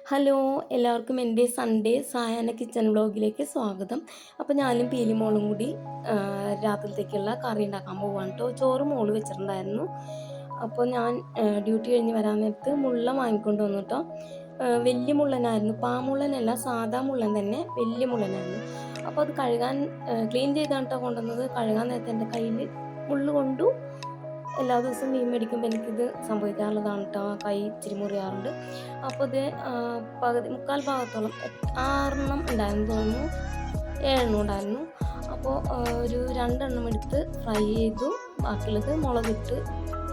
Hello എല്ലാവർക്കും എൻ്റെ Sunday സായാഹ്ന കിച്ചൺ വ്ലോഗിലേക്ക് സ്വാഗതം. അപ്പോൾ ഞാനും പീലിമോളും കൂടി രാത്രിയിലേക്കുള്ള കറി ഉണ്ടാക്കാൻ പോവാണ് കേട്ടോ. ചോറ് മോള് വെച്ചിട്ടുണ്ടായിരുന്നു. അപ്പോൾ ഞാൻ ഡ്യൂട്ടി കഴിഞ്ഞ് വരാൻ നേരത്ത് മുള്ള വാങ്ങിക്കൊണ്ട് വന്നു കേട്ടോ. വലിയ മുള്ളനായിരുന്നു, പാമുള്ളനല്ല, സാധാ മുള്ളൻ തന്നെ, വലിയ മുള്ളനായിരുന്നു. അപ്പോൾ അത് കഴുകാൻ ക്ലീൻ ചെയ്താണ് കേട്ടോ കൊണ്ടുവന്നത്. കഴുകാൻ നേരത്തെ എൻ്റെ കയ്യിൽ മുള്ള് കൊണ്ടു. എല്ലാ ദിവസവും മീൻ മേടിക്കുമ്പോൾ എനിക്കിത് സംഭവിക്കാറുള്ളതാണ് കേട്ടോ. കൈ ഇച്ചിരി മുറിയാറുണ്ട്. അപ്പോൾ ഇത് മുക്കാൽ ഭാഗത്തോളം 6 ഉണ്ടായിരുന്നു തോന്നുന്നു, 7 ഉണ്ടായിരുന്നു. അപ്പോൾ ഒരു 2 എടുത്ത് ഫ്രൈ ചെയ്തു. ബാക്കിയുള്ളത് മുളകിട്ട്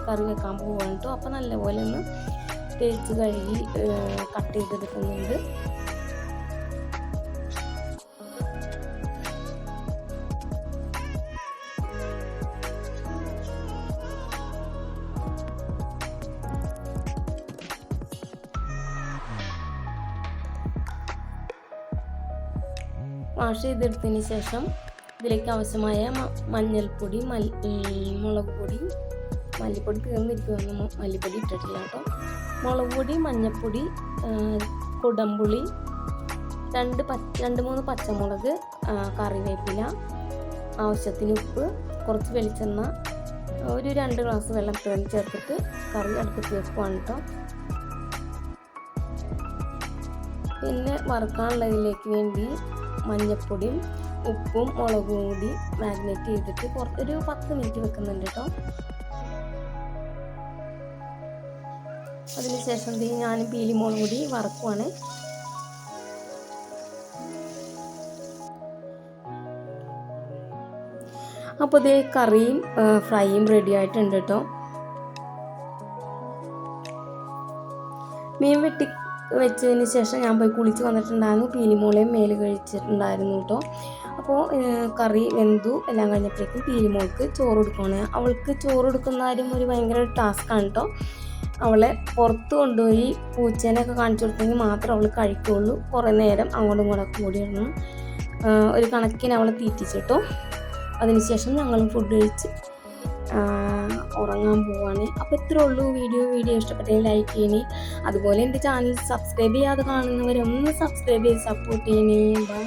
കറി വെക്കാൻ പോവാണ് കേട്ടോ. അപ്പോൾ നല്ലപോലെ ഒന്ന് തേച്ച് കഴുകി കട്ട് ചെയ്തെടുക്കുന്നുണ്ട്. വാഷ് ചെയ്തെടുത്തതിന് ശേഷം ഇതിലേക്ക് ആവശ്യമായ മഞ്ഞൾപ്പൊടി, മുളക് പൊടി, മല്ലിപ്പൊടി തീർന്നിരിക്കുമെന്ന് മല്ലിപ്പൊടി ഇട്ടിട്ടില്ല കേട്ടോ. മുളക് പൊടി, മഞ്ഞൾപ്പൊടി, കുടംപുളി, 2-3 പച്ചമുളക്, കറിവേപ്പില, ആവശ്യത്തിന് ഉപ്പ്, കുറച്ച് വെളിച്ചെണ്ണ, ഒരു 2 ഗ്ലാസ് വെള്ളം ചേർത്തിട്ട് കറി അടുപ്പത്ത് വെക്കുവാണ് കേട്ടോ. പിന്നെ വറുക്കാനുള്ളതിലേക്ക് വേണ്ടി മഞ്ഞൾപ്പൊടിയും ഉപ്പും മുളകും കൂടി മാരിനേറ്റ് ചെയ്തിട്ട് ഒരു 10 മിനിറ്റ് വെക്കുന്നുണ്ട് കേട്ടോ. അതിനുശേഷം ഞാനും പീലിമോളും കൂടി വറക്കുവാണ്. അപ്പോൾ ഇത് കറിയും ഫ്രൈയും റെഡി ആയിട്ടുണ്ട് കേട്ടോ. മീൻ വെച്ചതിന് ശേഷം ഞാൻ പോയി കുളിച്ച് വന്നിട്ടുണ്ടായിരുന്നു. പീലിമോളെയും മേല് കഴിച്ചിട്ടുണ്ടായിരുന്നു കേട്ടോ. അപ്പോൾ കറി വെന്തു എല്ലാം കഴിഞ്ഞപ്പോഴേക്കും പീലിമോൾക്ക് ചോറ് കൊടുക്കുകയാണ്. അവൾക്ക് ചോറ് കൊടുക്കുന്ന കാര്യം ഒരു ഭയങ്കര ടാസ്ക്കാണ് കേട്ടോ. അവളെ പുറത്ത് കൊണ്ടുപോയി പൂച്ചേനെയൊക്കെ കാണിച്ചു കൊടുത്തെങ്കിൽ മാത്രം അവൾ കഴിക്കുകയുള്ളൂ. കുറേ നേരം അങ്ങോട്ടും ഇങ്ങോട്ടൊക്കെ കൂടിയിരുന്നു. ഒരു കണക്കിന് അവളെ തീറ്റിച്ചിട്ടോ. അതിനുശേഷം ഞങ്ങളും ഫുഡ് കഴിച്ച് ഉറങ്ങാൻ പോവാണ്. അപ്പോൾ ഇത്രേ ഉള്ളൂ. വീഡിയോ ഇഷ്ടപ്പെട്ടെങ്കിൽ ലൈക്ക് ചെയ്യണേ. അതുപോലെ എൻ്റെ ചാനൽ സബ്സ്ക്രൈബ് ചെയ്യാതെ കാണുന്നവരൊന്ന് സബ്സ്ക്രൈബ് ചെയ്ത് സപ്പോർട്ട് ചെയ്യണേ. ബൈ.